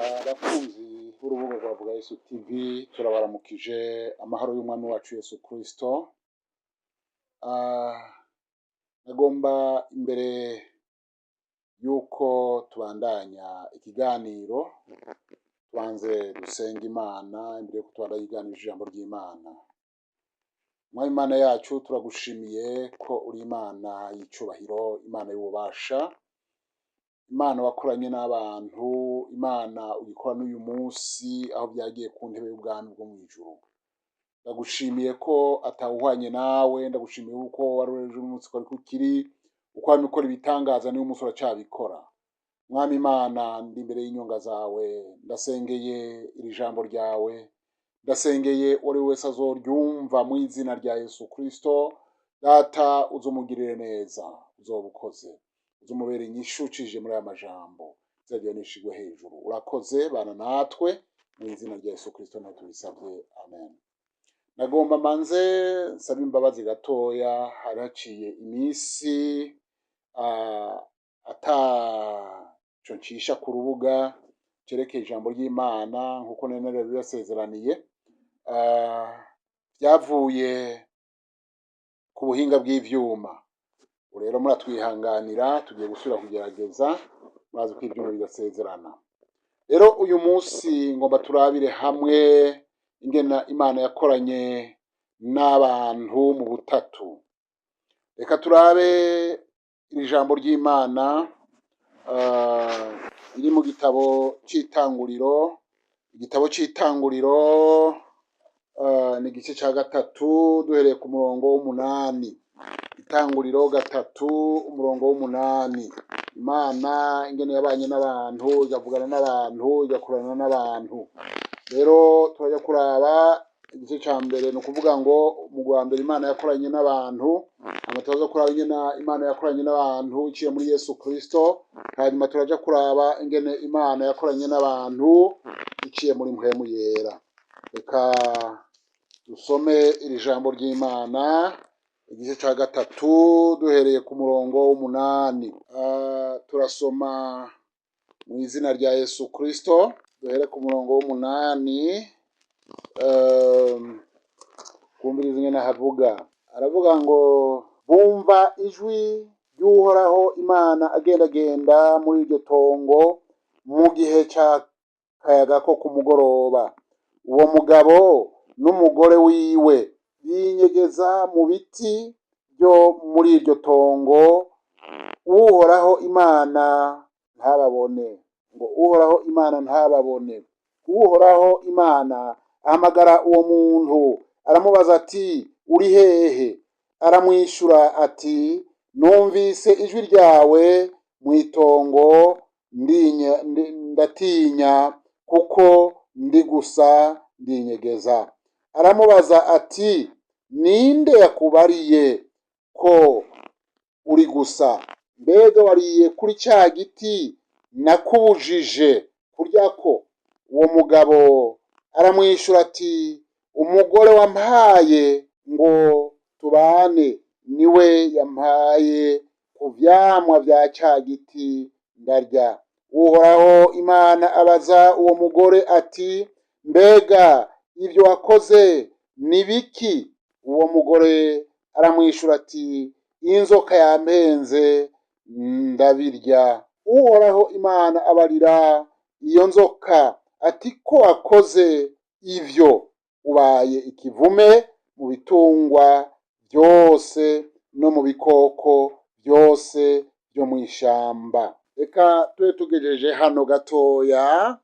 Abakunzi b'urubuga rwa Vuga Yesu TV turabaramukije amahoro y'umwami wacu Yesu Kristo. Nagomba imbere yuko tubandanya ikiganiro tubanze dusenga Imana imbere yuko tubandanya ikiganiro ijambo ry'Imana. Mwami Imana yacu turagushimiye ko uri Imana y'icubahiro, Imana y'ububasha, Imana wakoranye n'abantu, Imana uyikora n'uyu munsi aho byagiye ku ntebe y'ubwami bwo mu ijuru. Ndagushimiye ko atawuhwanye nawe, ndagushimiye uko wari ejo umunsi kwari kukiri, uko wari ukora ibitangaza n'uyu munsi uracyabikora. Mwami Imana, ndi imbere y'inyonga zawe, ndasengeye iri jambo ryawe, ndasengeye uwo ari we wese azoryumva mu izina rya Yesu Kristo. Data uzumugirire neza, uzobukoze, uzumubere inyishu ucije muri aya majambo, zagiye nishigwe hejuru. Urakoze bana natwe mu izina rya Yesu Kristo nawe tubisabye, amen. Nagomba manze nsaba imbabazi gatoya, hari haciye iminsi ataco ncisha ku rubuga cerekeye ijambo ry'Imana nkuko nari bibasezeraniye. Byavuye ku buhinga bw'ivyuma. Rero muratwihanganira, tugiye gusubira kugerageza, murazi ko ivyuma bidasezerana. Rero uyu munsi ngomba turabire hamwe ingena Imana yakoranye n'abantu mu butatu. Reka turabe iri jambo ry'Imana iri mu gitabo c'Itanguriro. Igitabo c'Itanguriro ni igice ca gatatu duhereye ku murongo w'umunani. Itanguriro gatatu umurongo w'umunani. Imana ingene yabanye n'abantu, igavugana n'abantu, igakorana n'abantu. Rero turajya kuraba igice ca mbere, ni ukuvuga ngo mu rwa mbere Imana yakoranye n'abantu, turaza kuraba ingene Imana yakoranye n'abantu iciye muri Yesu Kristo, hanyuma turaja kuraba ingene Imana yakoranye n'abantu iciye muri Mpwemu Yera. Reka dusome iri jambo ry'Imana, igice ca gatatu duhereye ku murongo w'umunani. Turasoma mu izina rya Yesu Kristo, duhere ku murongo w'umunani. Kumviriza ingene havuga. Aravuga ngo bumva ijwi ry'Uhoraho Imana agendagenda muri iryo tongo mu gihe ca kayaga ko ku mugoroba. Uwo mugabo n'umugore wiwe binyegeza mu biti byo muri iryo tongo, Uhoraho Imana ntababone. Ngo Uhoraho Imana ntababone. Uhoraho Imana ahamagara uwo muntu, aramubaza ati uri hehe? Aramwishura ati numvise ijwi ryawe mw'itongo, ndatinya kuko ndi gusa ndinyegeza. Aramubaza ati ninde yakubariye ko uri gusa? Mbega wariye kuri ca giti nakubujije kuryako? Uwo mugabo aramwishura ati umugore wampaye ngo tubane niwe yampaye ku vyamwa vya ca giti ndarya. Uhoraho Imana abaza uwo mugore ati mbega ivyo wakoze ni biki? Uwo mugore aramwishura ati inzoka yampenze ndabirya. Uhoraho Imana abarira iyo nzoka ati ko wakoze ivyo ubaye ikivume mu bitungwa byose no mu bikoko byose byo mw'ishamba. Reka tube tugejeje hano gatoya.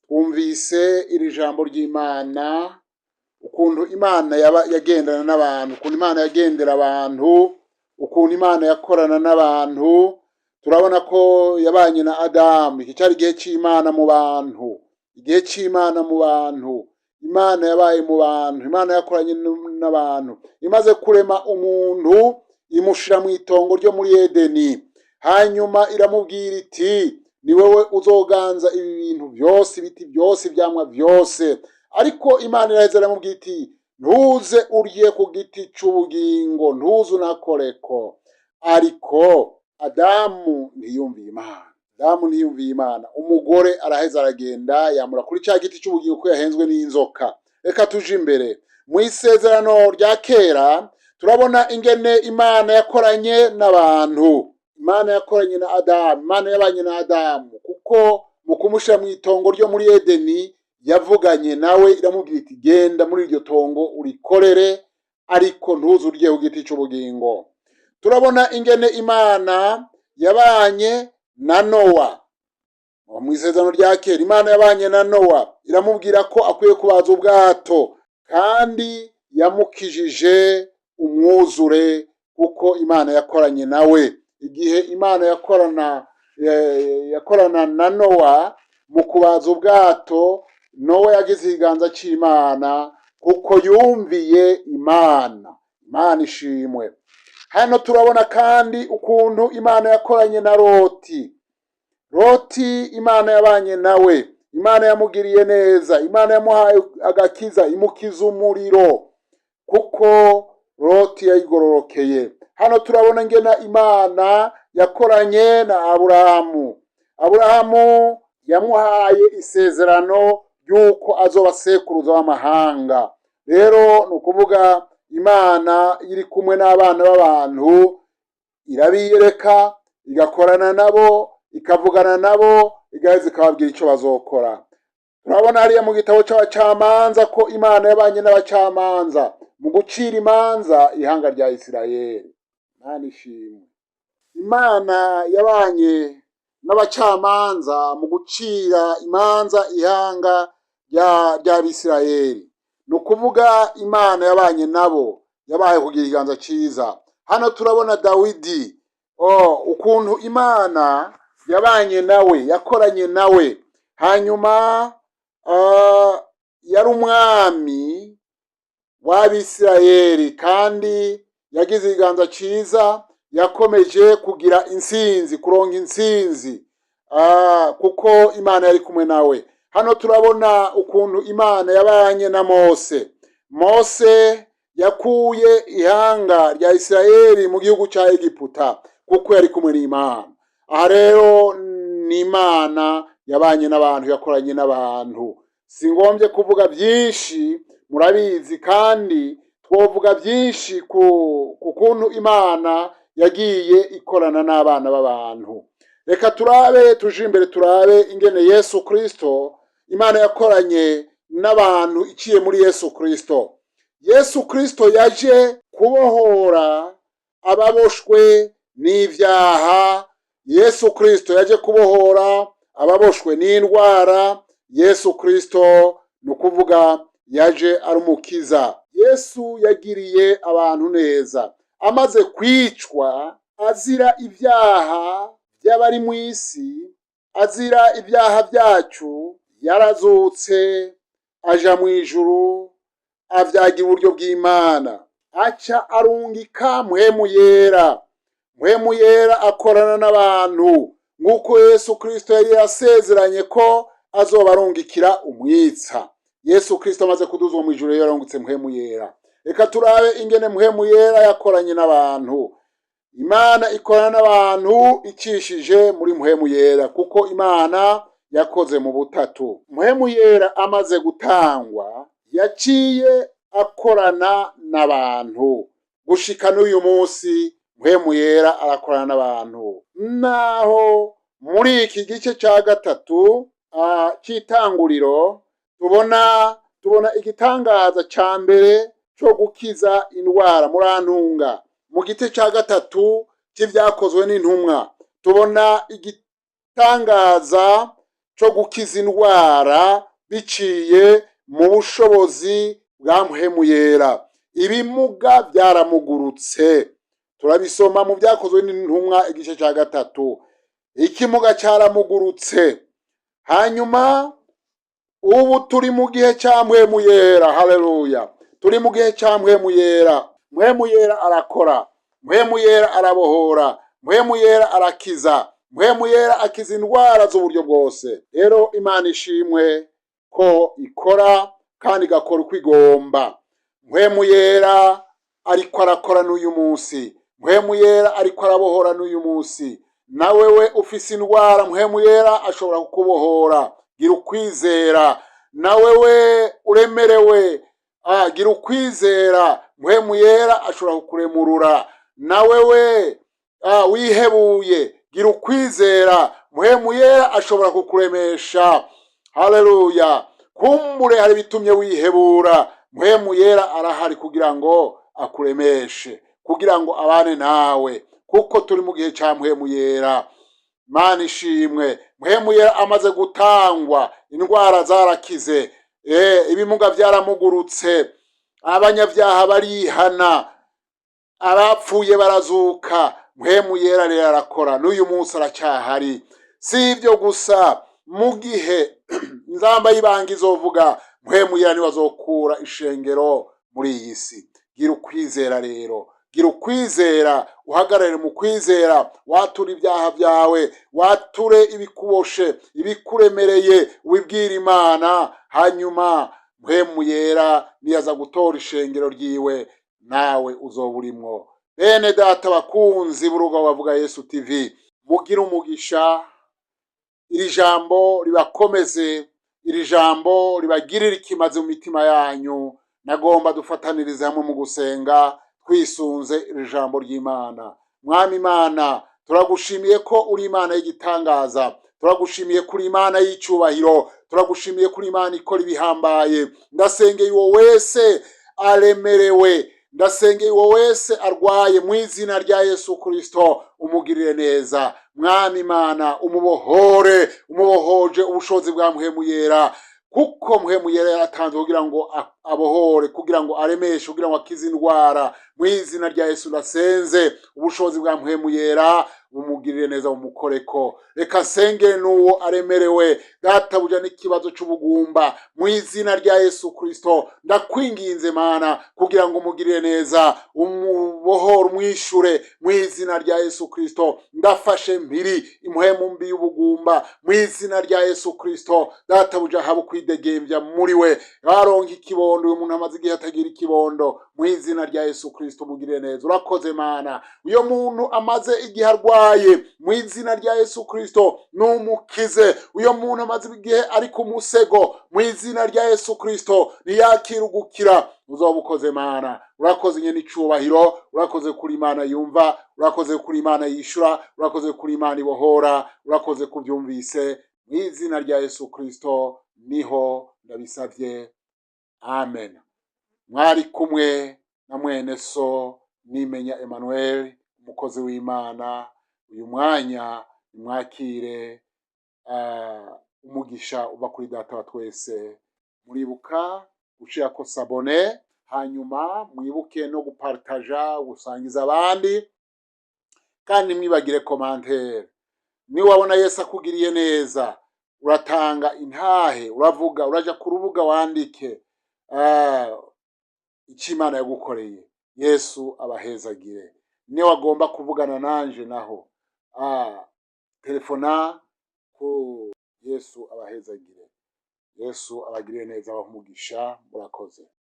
Twumvise iri jambo ry'Imana, ukuntu Imana yagendana n'abantu, ukuntu Imana yagendera abantu, ukuntu Imana yakorana n'abantu. Turabona ko yabanye na Adamu. Iki cyari igihe c'Imana mu bantu, igihe c'Imana mu bantu. Imana yabaye mu bantu, Imana yakoranye n'abantu. Imaze kurema umuntu imushira mu itongo ryo muri Edeni, hanyuma iramubwira iti ni wewe uzoganza ibi bintu byose, ibiti byose, ivyamwa byose. Ariko Imana iraheza iramubwira iti ntuze urye ku giti c'ubugingo, ntuze unakoreko. Ariko Adamu ntiyumviye Imana. Adamu ntiyumviye Imana, umugore araheza aragenda yamura kuri cya giti cy'ubugingo ko yahenzwe n'inzoka. Reka tuje imbere mu isezerano rya kera, turabona ingene Imana yakoranye n'abantu. Imana yakoranye na Adamu, Imana yabanye na Adamu, kuko mu kumushyira mu itongo ryo muri Edeni yavuganye nawe iramubwira iti genda muri iryo tongo urikorere, ariko ntuze uryeho igiti cy'ubugingo. Turabona ingene Imana yabanye na Nowa. Mu isezerano rya kera Imana yabanye na Nowa iramubwira ko akwiye kubaza ubwato, kandi yamukijije umwuzure kuko Imana yakoranye nawe. Igihe Imana yakorana na Nowa mu kubaza ubwato, Nowa yagize ikiganza cy'Imana kuko yumviye Imana. Imana ishimwe. Hano turabona kandi ukuntu Imana yakoranye na Loti. Loti Imana yabanye nawe, Imana yamugiriye neza, Imana yamuhaye agakiza, imukiza umuriro kuko Loti yayigororokeye. Hano turabona ingena Imana yakoranye na Aburahamu. Aburahamu yamuhaye isezerano ry'uko azoba sekuruza w'amahanga. Rero ni ukuvuga Imana iri kumwe n'abana b'abantu, irabiyereka, igakorana nabo, ikavugana nabo, igaheza ikababwira icyo bazokora. Turabona hariya mu gitabo cy'abacamanza ko Imana yabanye n'abacamanza mu gucira imanza ihanga rya Isirayeli. Imana ishimwe. Imana yabanye n'abacamanza mu gucira imanza ihanga rya Bisirayeli. Ni ukuvuga Imana yabanye nabo, yabaye kugira ikiganza cyiza. Hano turabona Dawidi, ukuntu Imana yabanye nawe, yakoranye nawe. Hanyuma yari umwami w'Abisirayeli kandi yagize ikiganza cyiza, yakomeje kugira intsinzi, kuronka intsinzi kuko Imana yari kumwe nawe. Hano turabona ukuntu Imana yabanye na Mose. Mose yakuye ihanga rya Isirayeli mu gihugu cya Egiputa kuko yari kumwe n'Imana. Aha rero ni Imana yabanye n'abantu, yakoranye n'abantu. Singombye kuvuga byinshi, murabizi, kandi twovuga byinshi ku kuntu Imana yagiye ikorana n'abana b'abantu. Reka tuje imbere turabe ingene Yesu Kristo Imana yakoranye n'abantu iciye muri Yesu Kristo. Yesu Kristo yaje kubohora ababoshwe n'ivyaha. Yesu Kristo yaje kubohora ababoshwe n'indwara. Yesu Kristo ni ukuvuga yaje ari umukiza. Yesu yagiriye abantu neza, amaze kwicwa azira ibyaha by'abari mu isi, azira ibyaha byacu, yarazutse aja mu ijuru, avyagira uburyo bw'Imana, aca arungika mpwemu yera. Mpwemu yera akorana n'abantu nk'uko Yesu Kristo yari yasezeranye ko azoba arungikira umwitsa. Yesu Kristo amaze kuduzwa mu ijuru yarungitse mpwemu yera. Reka turabe ingene mpwemu yera yakoranye n'abantu. Imana ikorana n'abantu icishije muri mpwemu yera, kuko Imana yakoze mu butatu. Mpwemu yera amaze gutangwa yaciye akorana n'abantu gushika n'uyu munsi. Mpwemu yera arakorana n'abantu, naho muri iki gice cya gatatu cy'itanguriro tubona igitangaza cya mbere cyo gukiza indwara. Murantunga, mu gice cya gatatu cy'ibyakozwe n'intumwa tubona igitangaza cyo gukiza indwara biciye mu bushobozi bwa mpwemu yera. Ibimuga byaramugurutse, turabisoma mu byakozwe n'intumwa igice cya gatatu. Ikimuga cyaramugurutse. Hanyuma ubu turi mu gihe cya mpwemu yera. Haleluya, turi mu gihe cya mpwemu yera. Mpwemu yera arakora, mpwemu yera arabohora, mpwemu yera arakiza, mpwemu yera akiza indwara z'uburyo bwose. Rero Imana ishimwe ko ikora kandi igakora uko igomba. Mpwemu yera ariko arakora n'uyu munsi, mpwemu yera ariko arabohora n'uyu munsi. nawe we ufise indwara mpwemu yera ashobora kukubohora. Gira ukwizera. Nawe we uremerewe, gira ukwizera, mpwemu yera ashobora kukuremurura. Nawe we wihebuye, gira ukwizera, mpwemu yera ashobora kukuremesha. Haleluya. Kumbure hari bitumye wihebura, mpwemu yera arahari kugira ngo akuremeshe, kugira ngo abane nawe, kuko turi mu gihe cya mpwemu yera. Mana ishimwe. Mpwemu yera amaze gutangwa, indwara zarakize, ibimuga byaramugurutse, abanyabyaha barihana, abapfuye barazuka. Mpwemu yera rero arakora, n'uyu munsi aracyahari. Si ibyo gusa, mu gihe inzamba y'ibanga izovuga, mpwemu yera niwe azokura ishengero muri iyi si. Gira ukwizera rero, gira ukwizera, uhagarare mu kwizera, wature ibyaha byawe, wature ibikuboshe, ibikuremereye, wibwira Imana, hanyuma mpwemu yera niyaza gutora ishengero ryiwe, nawe uzoba urimwo. Bene data bakunzi b'urugo bavuga Yesu TV, mugira umugisha, iri jambo ribakomeze, iri jambo ribagirire ikimazi mu mitima yanyu. Nagomba dufatanirize hamwe mu gusenga twisunze iri jambo ry'Imana. Mwami Imana, turagushimiye ko uri Imana y'igitangaza, turagushimiye kuri Imana y'icyubahiro, turagushimiye kuri Imana ikora ibihambaye. Ndasengeye uwo wese aremerewe, ndasengeye uwo wese arwaye, mu izina rya Yesu Kristo umugirire neza. Mwami Imana, umubohore, umubohoje ubushobozi bwa mpwemu yera, kuko mpwemu yera yaratanzwe kugira ngo abohore, kugira ngo aremeshe, kugira ngo akize indwara. Mu izina rya Yesu ndasenze ubushobozi bwa mpwemu yera bumugirire neza, bumukoreko. Reka senge n'uwo aremerewe, databuja n'ikibazo c'ubugumba, mu izina rya Yesu Kristo ndakwinginze Mana, kugira ngo umugirire neza, umubohore, umwishure, mu izina rya Yesu Kristo. Ndafashe mpiri impwemu mbi y'ubugumba, mu izina rya Yesu Kristo. Databuja haba kwidegembya muri we, aronka ikibondo. Uyu muntu amaze igihe atagira ikibondo, mu izina rya Yesu Kristo umugirire neza. Urakoze Mana. Uyo muntu amaze igihe arwaye, mu izina rya Yesu Kristo numukize. Uyo muntu amaze igihe ari ku musego, mu izina rya Yesu Kristo niyakire ugukira. Uzoba ukoze Mana. Urakoze nyene icubahiro, urakoze kuri Imana yumva, urakoze kuri Imana yishura, urakoze kuri Imana ibohora, urakoze kubyumvise. Mu izina rya Yesu Kristo niho ndabisavye, amen. Mwari kumwe na mwene so Nimenya Emmanuel, umukozi w'Imana. Uyu mwanya mwakire umugisha uva kuri data wa twese. Muribuka gushirako sabone, hanyuma mwibuke no gupartaja, gusangiza abandi, kandi mwibagire commentaire. Ni wabona Yesu akugiriye neza, uratanga intahe, uravuga, uraja ku rubuga wandike icyo Imana yagukoreye. Yesu abahezagire. Ni wagomba kuvugana nanje naho, telefona ku Yesu abahezagire. Yesu abagirire neza, abaha umugisha. Murakoze.